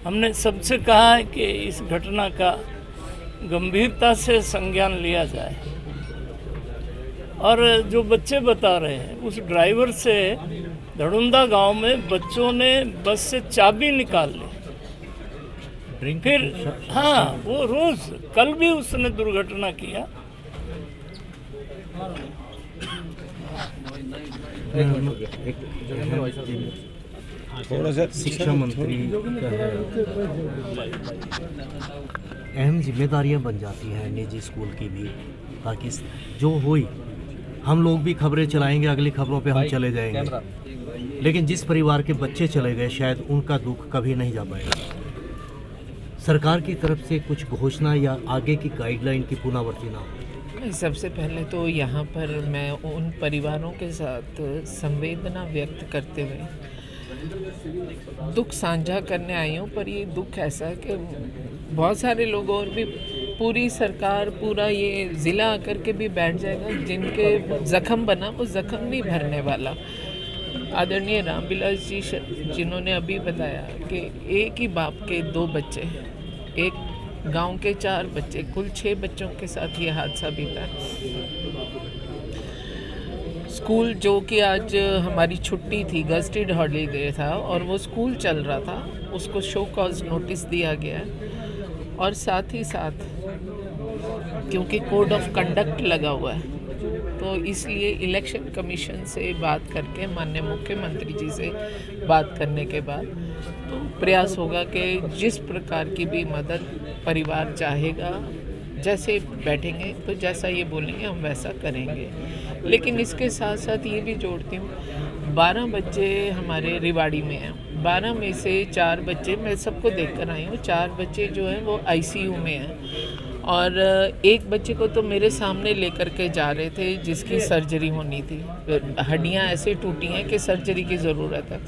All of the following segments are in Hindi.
हमने सबसे कहा है कि इस घटना का गंभीरता से संज्ञान लिया जाए और जो बच्चे बता रहे हैं उस ड्राइवर से धड़ुंदा गांव में बच्चों ने बस से चाबी निकाल ली। फिर हाँ, वो रोज कल भी उसने दुर्घटना किया। थोड़ा सा शिक्षा मंत्री का है, अहम जिम्मेदारियां बन जाती हैं निजी स्कूल की भी, ताकि जो हुई हम लोग भी खबरें चलाएंगे, अगली खबरों पे हम चले जाएंगे, लेकिन जिस परिवार के बच्चे चले गए शायद उनका दुख कभी नहीं जा पाएगा। सरकार की तरफ से कुछ घोषणा या आगे की गाइडलाइन की पुनरावृत्ति ना हो। सबसे पहले तो यहाँ पर मैं उन परिवारों के साथ संवेदना व्यक्त करते हुए दुख साझा करने आई हूँ, पर ये दुख ऐसा है कि बहुत सारे लोग और भी, पूरी सरकार, पूरा ये ज़िला आकर के भी बैठ जाएगा, जिनके ज़ख्म बना वो ज़ख्म नहीं भरने वाला। आदरणीय रामविलास जी जिन्होंने अभी बताया कि एक ही बाप के 2 बच्चे, एक गांव के 4 बच्चे, कुल 6 बच्चों के साथ ये हादसा बीता है। स्कूल जो कि आज हमारी छुट्टी थी, गस्टेड हॉलीडे था और वो स्कूल चल रहा था, उसको शो कॉज नोटिस दिया गया है। और साथ ही साथ क्योंकि कोड ऑफ कंडक्ट लगा हुआ है, तो इसलिए इलेक्शन कमीशन से बात करके, माननीय मुख्यमंत्री जी से बात करने के बाद तो प्रयास होगा कि जिस प्रकार की भी मदद परिवार चाहेगा, जैसे बैठेंगे तो जैसा ये बोलेंगे हम वैसा करेंगे। लेकिन इसके साथ साथ ये भी जोड़ती हूँ, 12 बच्चे हमारे रिवाड़ी में हैं, 12 में से 4 बच्चे, मैं सबको देख कर आई हूँ, 4 बच्चे जो हैं वो ICU में हैं और एक बच्चे को तो मेरे सामने लेकर के जा रहे थे जिसकी सर्जरी होनी थी, हड्डियाँ ऐसे टूटी हैं कि सर्जरी की ज़रूरत है।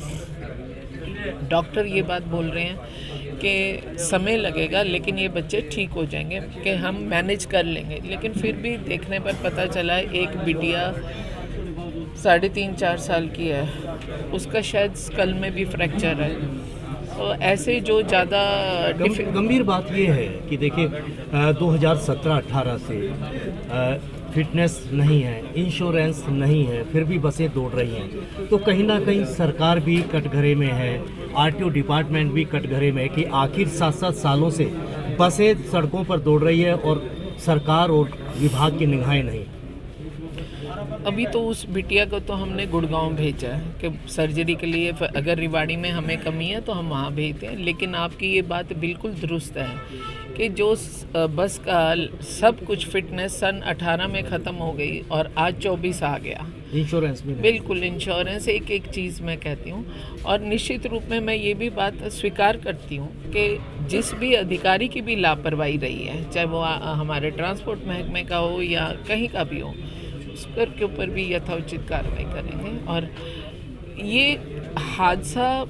डॉक्टर ये बात बोल रहे हैं कि समय लगेगा लेकिन ये बच्चे ठीक हो जाएंगे, कि हम मैनेज कर लेंगे। लेकिन फिर भी देखने पर पता चला एक बिटिया 3.5-4 साल की है, उसका शायद स्कल में भी फ्रैक्चर है। तो ऐसे जो ज़्यादा गंभीर बात ये है कि देखिए 2017-18 से फिटनेस नहीं है, इंश्योरेंस नहीं है, फिर भी बसें दौड़ रही हैं, तो कहीं ना कहीं सरकार भी कटघरे में है, RTO डिपार्टमेंट भी कटघरे में है कि आखिर 7-7 सालों से बसें सड़कों पर दौड़ रही है और सरकार और विभाग की निगाहें नहीं। अभी तो उस बिटिया को तो हमने गुड़गांव भेजा है कि सर्जरी के लिए, अगर रिवाड़ी में हमें कमी है तो हम वहाँ भेजते हैं। लेकिन आपकी ये बात बिल्कुल दुरुस्त है कि जो बस का सब कुछ फिटनेस सन 18 में ख़त्म हो गई और आज 24 आ गया, इंश्योरेंस भी बिल्कुल इंश्योरेंस एक चीज़ मैं कहती हूँ। और निश्चित रूप में मैं ये भी बात स्वीकार करती हूँ कि जिस भी अधिकारी की भी लापरवाही रही है, चाहे वो हमारे ट्रांसपोर्ट महकमे का हो या कहीं का भी हो, उस पर के ऊपर भी यथोचित कार्रवाई करेंगे। और ये हादसा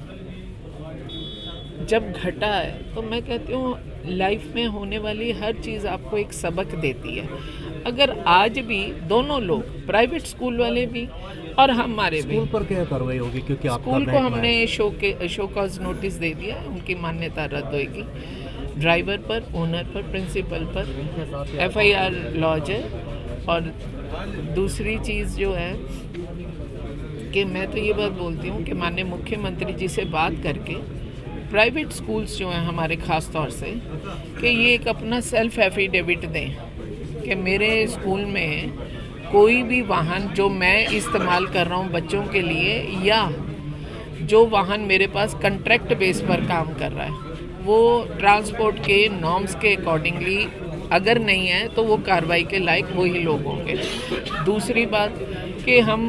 जब घटा है तो मैं कहती हूँ लाइफ में होने वाली हर चीज़ आपको एक सबक देती है। अगर आज भी दोनों लोग, प्राइवेट स्कूल वाले भी और हमारे भी, स्कूल पर क्या कार्रवाई होगी? क्योंकि स्कूल को हमने शो कॉज नोटिस दे दिया, उनकी मान्यता रद्द होगी। ड्राइवर पर, ओनर पर, प्रिंसिपल पर FIR लॉज है। और दूसरी चीज़ जो है कि मैं तो ये बात बोलती हूँ कि माननीय मुख्यमंत्री जी से बात करके प्राइवेट स्कूल्स जो हैं हमारे ख़ास तौर से, कि ये एक अपना सेल्फ एफिडेविट दें कि मेरे स्कूल में कोई भी वाहन जो मैं इस्तेमाल कर रहा हूँ बच्चों के लिए, या जो वाहन मेरे पास कॉन्ट्रैक्ट बेस पर काम कर रहा है, वो ट्रांसपोर्ट के नॉर्म्स के अकॉर्डिंगली अगर नहीं है तो वो कार्रवाई के लायक वही लोग होंगे। दूसरी बात कि हम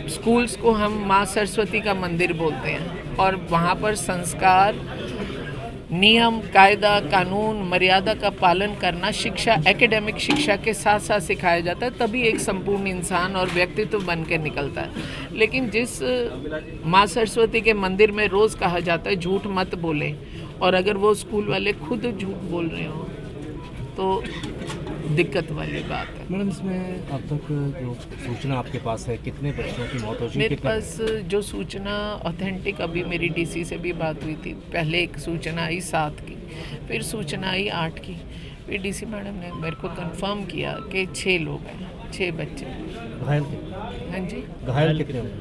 स्कूल्स को हम माँ सरस्वती का मंदिर बोलते हैं और वहाँ पर संस्कार, नियम, कायदा, कानून, मर्यादा का पालन करना शिक्षा, एकेडमिक शिक्षा के साथ साथ सिखाया जाता है, तभी एक संपूर्ण इंसान और व्यक्तित्व बन के निकलता है। लेकिन जिस माँ सरस्वती के मंदिर में रोज़ कहा जाता है झूठ मत बोलें, और अगर वो स्कूल वाले खुद झूठ बोल रहे हो तो दिक्कत वाली बात है। मैडम, इसमें अब तक जो सूचना आपके पास है, कितने बच्चों की मौत हो चुकी है? मेरे पास जो सूचना ऑथेंटिक, अभी मेरी डीसी से भी बात हुई थी, पहले एक सूचना आई 7 की, फिर सूचना आई 8 की, फिर डीसी मैडम ने मेरे को कंफर्म किया कि 6 लोग हैं, 6 बच्चे। घायल? हाँ जी, घायल कितने हुए?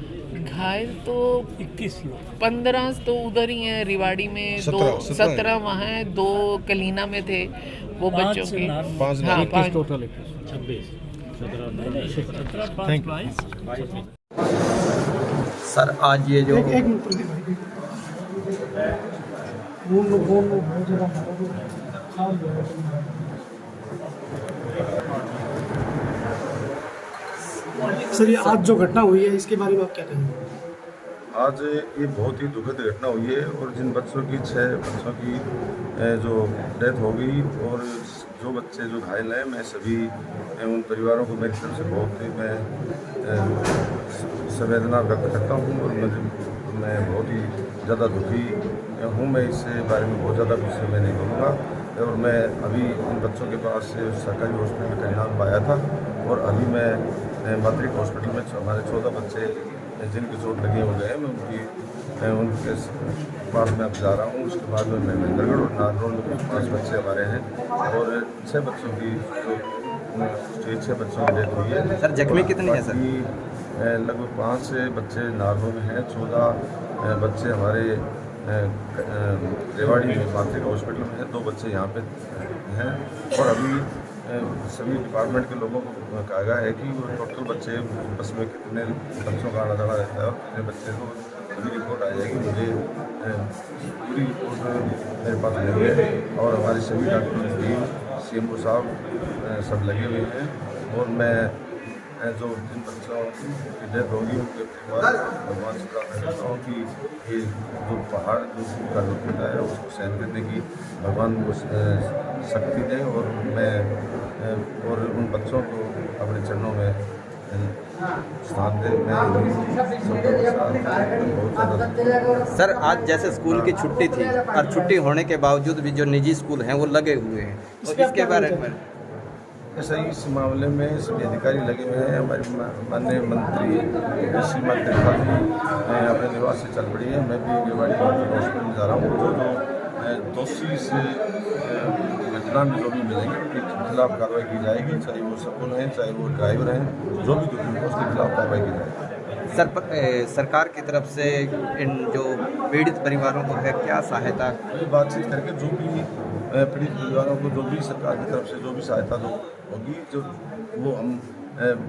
घायल तो 21 लोग। 15 तो उधर ही हैं, रिवाड़ी में 17 वहाँ हैं, 2 कलीना में थे वो बच्चों के। पाँच हाँ, 5 टोटल 26 Thank you. 22। सर आज ये जो सर, ये आज जो घटना हुई है इसके बारे में आप क्या कहेंगे? आज ये बहुत ही दुखद घटना हुई है और जिन बच्चों की 6 बच्चों की जो डेथ हो गई और जो बच्चे जो घायल हैं, मैं सभी उन परिवारों को मेरी तरफ से बहुत ही मैं संवेदना व्यक्त करता हूँ और मैं बहुत ही ज़्यादा दुखी हूँ। मैं इस बारे में बहुत ज़्यादा कुछ मैं नहीं बोलूँगा। और मैं अभी इन बच्चों के पास सरकारी हॉस्पिटल में परिणाम पाया था और अभी मैं मातृक हॉस्पिटल में हमारे 14 बच्चे जिनकी चोट लगी हो गए, मैं उनके पास में अब जा रहा हूँ। उसके बाद में मैं महेंद्रगढ़ और नागौर में 5 बच्चे हमारे हैं और 6 बच्चों की जो 6 बच्चों की डेथ हुई है। सर जख्मी कितने हैं सर? लगभग 5 बच्चे नागौर में हैं, 14 बच्चे हमारे रेवाड़ी में मातृक हॉस्पिटल में हैं, 2 बच्चे यहाँ पे हैं और अभी सभी डिपार्टमेंट के लोगों को कहा गया है कि वो टोटल बच्चे बस में कितने बच्चों का आना जाना रहता है और कितने बच्चे को अभी रिपोर्ट आ जाएगी। मुझे पूरी रिपोर्ट मेरे पास नहीं है और हमारे सभी डॉक्टर टीम CMO साहब सब लगे हुए हैं और मैं जो जिन बच्चों की डेथ होगी उनके परिवार भगवान से प्रार्थना करता हूँ कि ये जो पहाड़ जो का दुख होता है उसको सहन करने की भगवान को शक्ति दें और मैं और उन बच्चों को अपने चरणों में स्थान दें। मैं सर आज जैसे स्कूल की छुट्टी थी और छुट्टी होने के बावजूद भी जो निजी स्कूल हैं वो लगे हुए हैं, तो इसके बारे में ऐसा ही इस मामले में सभी अधिकारी लगे हुए हैं। हमारी माननीय मंत्री श्रीमती त्रिपाठी अपने निवास से चल पड़ी है। मैं भी रेवाड़ी हॉस्पिटल में जा रहा हूँ। जो दोषी से घटना में जो भी मिलेंगे उनके खिलाफ कार्रवाई की जाएगी, चाहे वो स्कूल हैं चाहे वो ड्राइवर हैं, जो भी दोषी हो उसके खिलाफ कार्रवाई की जाएगी। सर सरकार की तरफ से इन जो पीड़ित परिवारों को है क्या सहायता? बातचीत करके जो भी पीड़ित परिवारों को जो भी सरकार की तरफ से जो भी सहायता होगी जो वो हम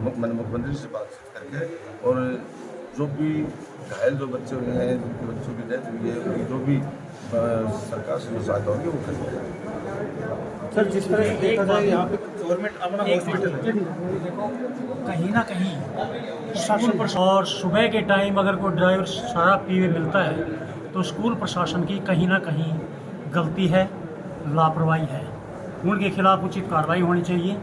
मुख्यमंत्री से बातचीत करके और जो भी घायल जो बच्चे हुए हैं, जिनके बच्चों की डेथ हुई है, उनकी जो भी सरकार से जो सहायता होगी वो करेंगे। सर, जिस तरह से देखा जाए यहाँ पे गवर्नमेंट अपना हॉस्पिटल है, कहीं ना कहीं प्रशासन पर, और सुबह के टाइम अगर कोई ड्राइवर शराब पी हुए मिलता है तो स्कूल प्रशासन की कहीं ना कहीं गलती है, लापरवाही है। उनके खिलाफ उचित कार्रवाई होनी चाहिए।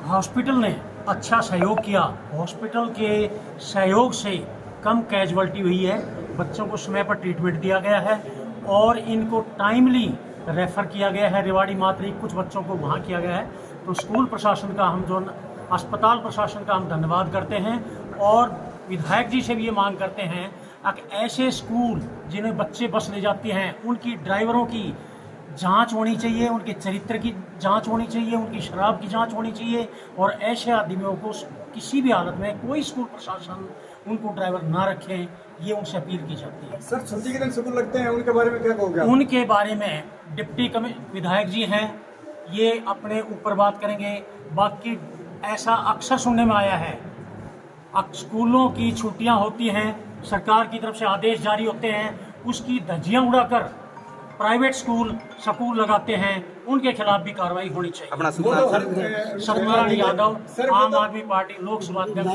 हॉस्पिटल ने अच्छा सहयोग किया, हॉस्पिटल के सहयोग से कम कैजुअल्टी हुई है, बच्चों को समय पर ट्रीटमेंट दिया गया है और इनको टाइमली रेफ़र किया गया है रेवाड़ी मातृक, कुछ बच्चों को वहाँ किया गया है। तो स्कूल प्रशासन का हम जो अस्पताल प्रशासन का हम धन्यवाद करते हैं और विधायक जी से भी ये मांग करते हैं कि ऐसे स्कूल जिन्हें बच्चे बस ले जाते हैं उनकी ड्राइवरों की जांच होनी चाहिए, उनके चरित्र की जांच होनी चाहिए, उनकी शराब की जांच होनी चाहिए और ऐसे आदमियों को किसी भी हालत में कोई स्कूल प्रशासन उनको ड्राइवर ना रखें, ये उनसे अपील की जाती है। सर छुट्टी के दिन स्कूल लगते हैं, उनके बारे में क्या कहोगे? उनके बारे में डिप्टी विधायक जी हैं, ये अपने ऊपर बात करेंगे। बाकी ऐसा अक्सर सुनने में आया है, स्कूलों की छुट्टियां होती हैं, सरकार की तरफ से आदेश जारी होते हैं, उसकी धज्जियां उड़ाकर प्राइवेट स्कूल लगाते हैं, उनके खिलाफ भी कार्रवाई होनी चाहिए। अपना सत्यनारायण यादव, आम आदमी पार्टी, लोकसभा अध्यक्ष।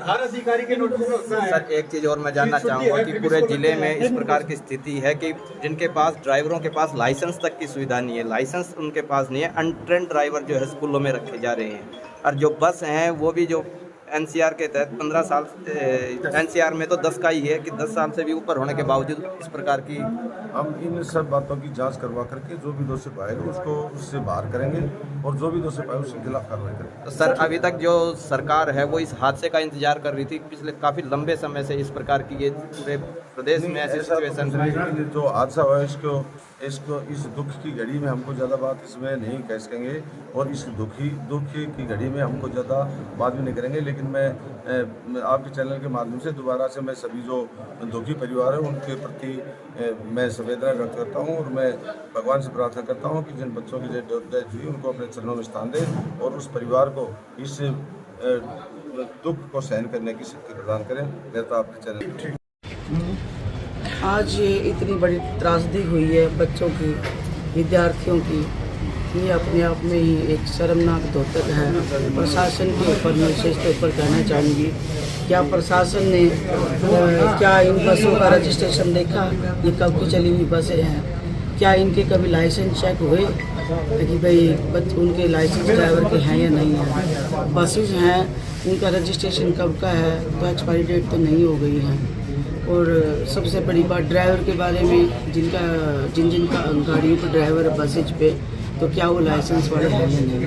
हर अधिकारी के नोटिस में होता है। सर एक चीज़ और मैं जानना चाहूँगा कि पूरे ज़िले में इस प्रकार की स्थिति है कि जिनके पास ड्राइवरों के पास लाइसेंस तक की सुविधा नहीं है, लाइसेंस उनके पास नहीं है, अनट्रेंड ड्राइवर जो है स्कूलों में रखे जा रहे हैं और जो बस हैं वो भी जो एनसीआर के तहत 15 साल एनसीआर में तो 10 का ही है कि 10 साल से भी ऊपर होने के बावजूद इस प्रकार की हम इन सब बातों की जांच करवा करके जो भी दोषी पाएगा उसको उससे बाहर करेंगे और जो भी दोषी पाएगा उसके खिलाफ कार्रवाई करेंगे। तो सर अभी तक जो सरकार है वो इस हादसे का इंतजार कर रही थी, पिछले काफ़ी लंबे समय से इस प्रकार की ये पूरे प्रदेश में ऐसी सिचुएशन जो हादसा हुआ है इसको इस दुख की घड़ी में हमको ज़्यादा बात इसमें नहीं कह सकेंगे और इस दुख की घड़ी में हमको ज़्यादा बात भी नहीं करेंगे। लेकिन मैं आपके चैनल के माध्यम से दोबारा से मैं सभी जो दुखी परिवार है उनके प्रति मैं संवेदना व्यक्त करता हूं और मैं भगवान से प्रार्थना करता हूं कि जिन बच्चों की डेथ हुई उनको अपने चरणों में स्थान दे और उस परिवार को इस दुख को सहन करने की शक्ति प्रदान करें। मैं तो आपके चैनल आज ये इतनी बड़ी त्रासदी हुई है बच्चों की, विद्यार्थियों की, ये अपने आप में ही एक शर्मनाक द्योतक है। प्रशासन के ऊपर मैं विशेष तौर पर कहना चाहूँगी, क्या प्रशासन ने क्या इन बसों का रजिस्ट्रेशन देखा, ये कब की चली हुई बसें हैं? क्या इनके कभी लाइसेंस चेक हुए कि भाई उनके लाइसेंस ड्राइवर के हैं या नहीं हैं? बसेज हैं उनका रजिस्ट्रेशन कब का है, तो एक्सपायरी डेट तो नहीं हो गई है। और सबसे बड़ी बात ड्राइवर के बारे में, जिनका गाड़ियों पर ड्राइवर बसेज पे, तो क्या वो लाइसेंस वाले हैं या नहीं?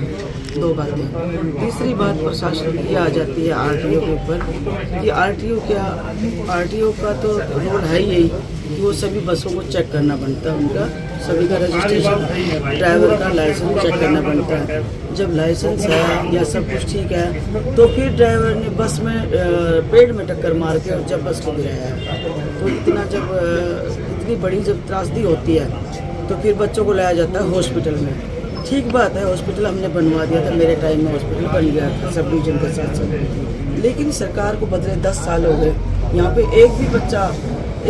दो बातें। तीसरी बात प्रशासन की आ जाती है आरटीओ के ऊपर कि आरटीओ का तो रोल है ही यही कि वो सभी बसों को चेक करना बनता है, उनका सभी का रजिस्ट्रेशन, ड्राइवर का लाइसेंस चेक करना बनता है। जब लाइसेंस है या सब कुछ ठीक है तो फिर ड्राइवर ने बस में पेड़ में टक्कर मार के और जब बस को गिराया है, तो इतनी बड़ी जब त्रासदी होती है तो फिर बच्चों को लाया जाता है हॉस्पिटल में। ठीक बात है, हॉस्पिटल हमने बनवा दिया था, मेरे टाइम में हॉस्पिटल बन गया था सब डिवीजन के साथ साथ, लेकिन सरकार को बदले 10 साल हो गए, यहाँ पे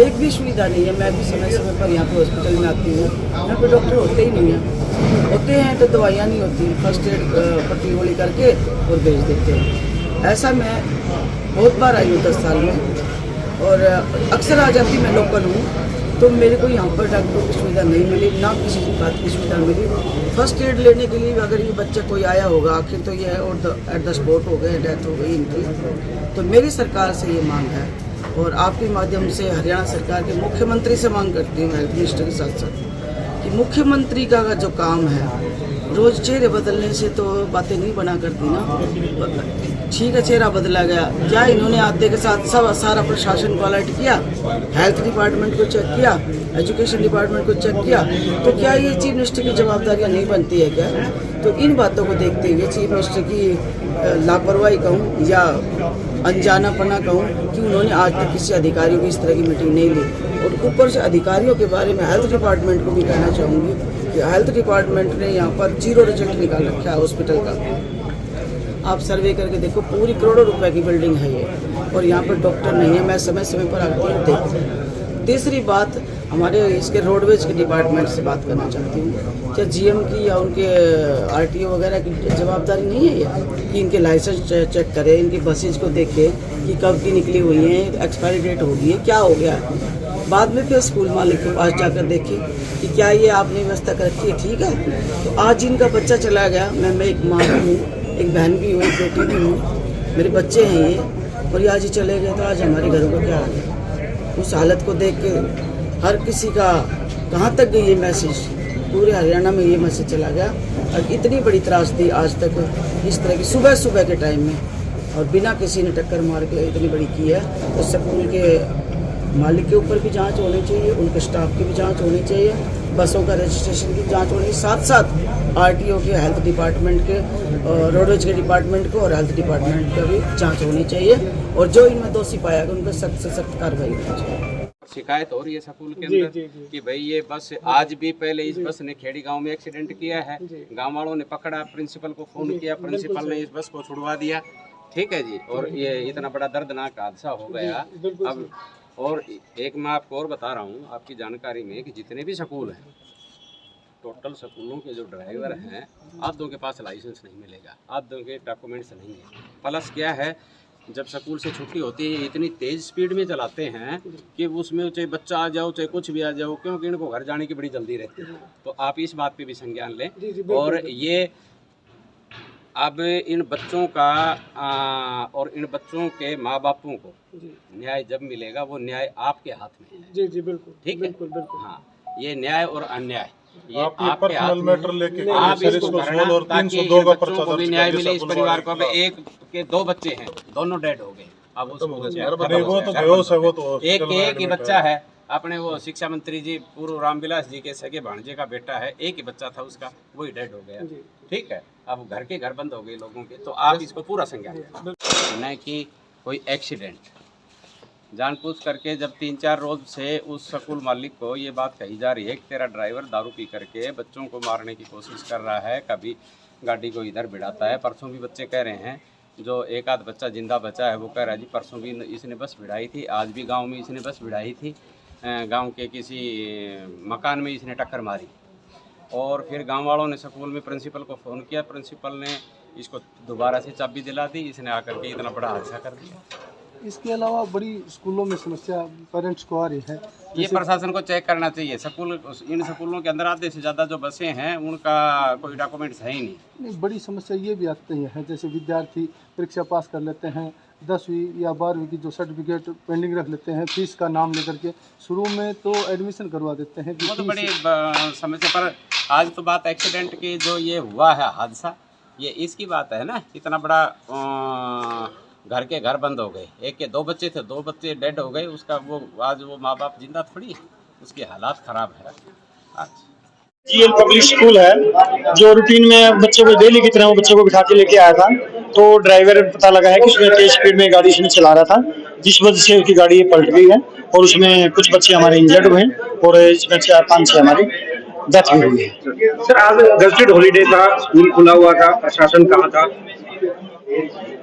एक भी सुविधा नहीं है। मैं भी समय समय पर यहाँ पे हॉस्पिटल में आती हूँ, यहाँ पे डॉक्टर होते ही नहीं हैं, होते हैं तो दवाइयाँ नहीं होती, फर्स्ट एड पट्टी गोली करके और भेज देते हैं। ऐसा मैं बहुत बार आई हूँ 10 साल में और अक्सर आ जाती मैं लोकल हूँ, तो मेरे को यहाँ पर डॉक्टरों की सुविधा नहीं मिली, ना किसी बात की सुविधा मिली। फर्स्ट एड लेने के लिए अगर ये बच्चा कोई आया होगा, आखिर तो ये और एट द स्पॉट हो गए, डेथ हो गई इनकी। तो मेरी सरकार से ये मांग है और आपके माध्यम से हरियाणा सरकार के मुख्यमंत्री से मांग करती हूँ, हेल्थ मिनिस्टर के साथ साथ, कि मुख्यमंत्री का जो काम है, रोज़ चेहरे बदलने से तो बातें नहीं बना करती ना। ठीक है, चेहरा बदला गया, क्या इन्होंने आते के साथ सारा प्रशासन को अलर्ट किया, हेल्थ डिपार्टमेंट को चेक किया, एजुकेशन डिपार्टमेंट को चेक किया, तो क्या ये चीफ मिनिस्टर की जवाबदारियाँ नहीं बनती है क्या? तो इन बातों को देखते हुए चीफ मिनिस्टर की लापरवाही कहूँ या अनजानापना कहूँ कि उन्होंने आज तक किसी अधिकारियों की इस तरह की मीटिंग नहीं ली। और ऊपर से अधिकारियों के बारे में हेल्थ डिपार्टमेंट को भी कहना चाहूँगी कि हेल्थ डिपार्टमेंट ने यहाँ पर 0 रिजल्ट निकाल रखा है हॉस्पिटल का। आप सर्वे करके देखो, पूरी करोड़ों रुपए की बिल्डिंग है ये, और यहाँ पर डॉक्टर नहीं है। मैं समय समय पर आती हूँ देखो। तीसरी बात, हमारे इसके रोडवेज के डिपार्टमेंट से बात करना चाहती हूँ, क्या जीएम की या उनके आरटीओ वगैरह की जवाबदारी नहीं है ये कि इनके लाइसेंस चेक करें, इनकी बसेज को देखें कि कब की निकली हुई हैं, एक्सपायरी डेट हो गई है, क्या हो गया है। बाद में फिर स्कूल मालिक के पास जाकर देखें कि क्या ये आपने व्यवस्था कर रखी है, ठीक है। तो आज इनका बच्चा चला गया, मैं एक माँ हूँ, एक बहन भी हूँ, एक बेटी भी हूँ, मेरे बच्चे हैं ये, और ये आज ही चले गए, तो आज हमारे घरों का क्या हाल है। उस हालत को देख के हर किसी का कहाँ तक गई ये मैसेज, पूरे हरियाणा में ये मैसेज चला गया। और इतनी बड़ी त्रासदी आज तक इस तरह की सुबह के टाइम में, और बिना किसी ने टक्कर मार के इतनी बड़ी की है, तो स्कूल के मालिक के ऊपर भी जांच होनी चाहिए, उनके स्टाफ की भी जांच होनी चाहिए, बसों का रजिस्ट्रेशन की जांच होनी, साथ साथ आरटीओ के, हेल्थ डिपार्टमेंट के, रोडवेज के डिपार्टमेंट को और हेल्थ डिपार्टमेंट का भी जांच होनी चाहिए, और जो इनमें दोषी पाया गया उन पर सख्त से सख्त कार्रवाई होनी चाहिए। शिकायत हो रही है स्कूल के अंदर कि भाई ये बस आज भी पहले इस बस ने खेड़ी गांव में एक्सीडेंट किया है, गांव वालों ने पकड़ा, प्रिंसिपल को फोन किया, प्रिंसिपल ने इस बस को छुड़वा दिया, ठीक है जी, और ये इतना बड़ा दर्दनाक हादसा हो गया। अब और एक मैं आपको और बता रहा हूँ आपकी जानकारी में कि जितने भी स्कूल हैं, टोटल स्कूलों के जो ड्राइवर हैं, आधों के पास लाइसेंस नहीं मिलेगा, आधों के डॉक्यूमेंट्स नहीं है। प्लस क्या है, जब स्कूल से छुट्टी होती है इतनी तेज़ स्पीड में चलाते हैं कि उसमें चाहे बच्चा आ जाओ चाहे कुछ भी आ जाओ, क्योंकि इनको घर जाने की बड़ी जल्दी रहती है। तो आप इस बात पे भी संज्ञान लें। और ये अब इन बच्चों का और इन बच्चों के माँ बापों को न्याय जब मिलेगा वो न्याय आपके हाथ में है। जी जी बिल्कुल, ठीक है, बिल्कुल बिल्कुल। हाँ, ये न्याय और अन्याय ये आप ये आपके हाथ पर्सनल में मैटर लेके आप सर इसको इसको करना 16 और ताकि 302 इन का बच्चों पर्चा को भी दर्ज न्याय करके मिले। इस सकुल परिवार को वाले अब एक के 2 बच्चे हैं, दोनों डेड हो गए। अब उसको वो खत्म तो हो बेहोश है, वो गया। तो एक हॉस्पिटल में एक ही एडमिट बच्चा है। है अपने, वो शिक्षा मंत्री जी पूर्व रामविलास जी के सगे भांजे का बेटा है, एक ही बच्चा था उसका, वही डेड हो गया। ठीक है, अब घर के घर बंद हो गए लोगों के, तो आप इसको पूरा संज्ञान लें, न कि कोई एक्सीडेंट जानबूझ करके। जब 3-4 रोज से उस स्कूल मालिक को ये बात कही जा रही है कि तेरा ड्राइवर दारू पी करके बच्चों को मारने की कोशिश कर रहा है, कभी गाड़ी को इधर भिड़ाता है। परसों भी बच्चे कह रहे हैं, जो एक आध बच्चा जिंदा बचा है वो कह रहा है जी परसों भी इसने बस भिड़ाई थी, आज भी गांव में इसने बस भिड़ाई थी, गांव के किसी मकान में इसने टक्कर मारी। और फिर गांव वालों ने स्कूल में प्रिंसिपल को फ़ोन किया, प्रिंसिपल ने इसको दोबारा से चाबी दिला दी, इसने आकर के इतना बड़ा हादसा कर दिया। इसके अलावा बड़ी स्कूलों में समस्या पेरेंट्स को आ रही है। ये प्रशासन को चेक करना चाहिए। इन स्कूलों के अंदर आधे से ज़्यादा जो बसें हैं उनका कोई डॉक्यूमेंट्स है ही नहीं। बड़ी समस्या ये भी आती है, जैसे विद्यार्थी परीक्षा पास कर लेते हैं, 10वीं या 12वीं की जो सर्टिफिकेट पेंडिंग रख लेते हैं, फीस का नाम लेकर के शुरू में तो एडमिशन करवा देते हैं। वो तो बड़ी समस्या। पर आज तो बात एक्सीडेंट की, जो ये हुआ है हादसा, ये इसकी बात है ना। इतना बड़ा घर के घर बंद हो गए, एक के 2 बच्चे थे, 2 बच्चे डेड हो गए, उसका वो आज वो माँ बाप जिंदा थोड़ी है, उसके हालात ख़राब है आज। जीएल पब्लिक स्कूल है, जो रूटीन में बच्चों को डेली की तरह वो बच्चों को बिठा के लेके आया था, तो ड्राइवर पता लगा है कि उसने तेज स्पीड में गाड़ी इसमें चला रहा था, जिस वजह से उसकी गाड़ी पलट गई है और उसमें कुछ बच्चे हमारे इंजर्ड हुए हैं और इसमें 5-6 हमारी डेथ भी हुई है। सर, आज गजटेड हॉलीडे था, स्कूल खुला हुआ था, प्रशासन कहाँ था?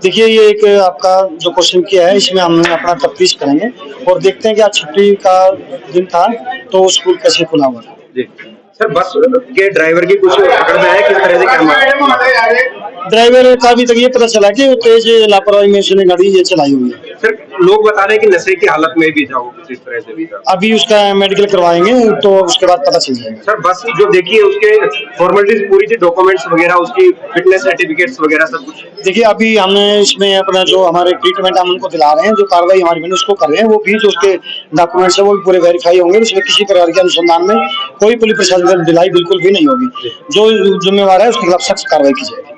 देखिए, ये एक आपका जो क्वेश्चन किया है, इसमें हम अपना तफ्तीश करेंगे और देखते हैं कि आज छुट्टी का दिन था तो स्कूल कैसे खुला हुआ था। जी सर, बस के ड्राइवर की कुछ पकड़ में है, किस तरह से क्या? ड्राइवर का अभी तक ये पता चला कि वो तेज लापरवाही में उसने गाड़ी ये चलाई हुई है। सर, लोग बता रहे हैं कि नशे की हालत में भी था वो, किस तरह से भी था। अभी उसका मेडिकल करवाएंगे तो उसके बाद पता चल जाएगा। सर, बस जो देखिए उसके फॉर्मेलिटीज पूरी थी, डॉक्यूमेंट्स वगैरह, उसकी फिटनेस सर्टिफिकेट्स वगैरह सब कुछ। देखिए, अभी हमने इसमें अपना जो हमारे ट्रीटमेंट हम उनको दिला रहे हैं, जो कार्रवाई हमारी मैंने उसको कर रहे हैं, वो भी जो उसके डॉक्यूमेंट्स है वो भी पूरे वेरीफाई होंगे। उसमें किसी प्रकार के अनुसंधान में कोई पुलिस प्रशासन की ढिलाई बिल्कुल भी नहीं होगी। जो जिम्मेवार है उसके खिलाफ सख्त कार्रवाई की जाएगी।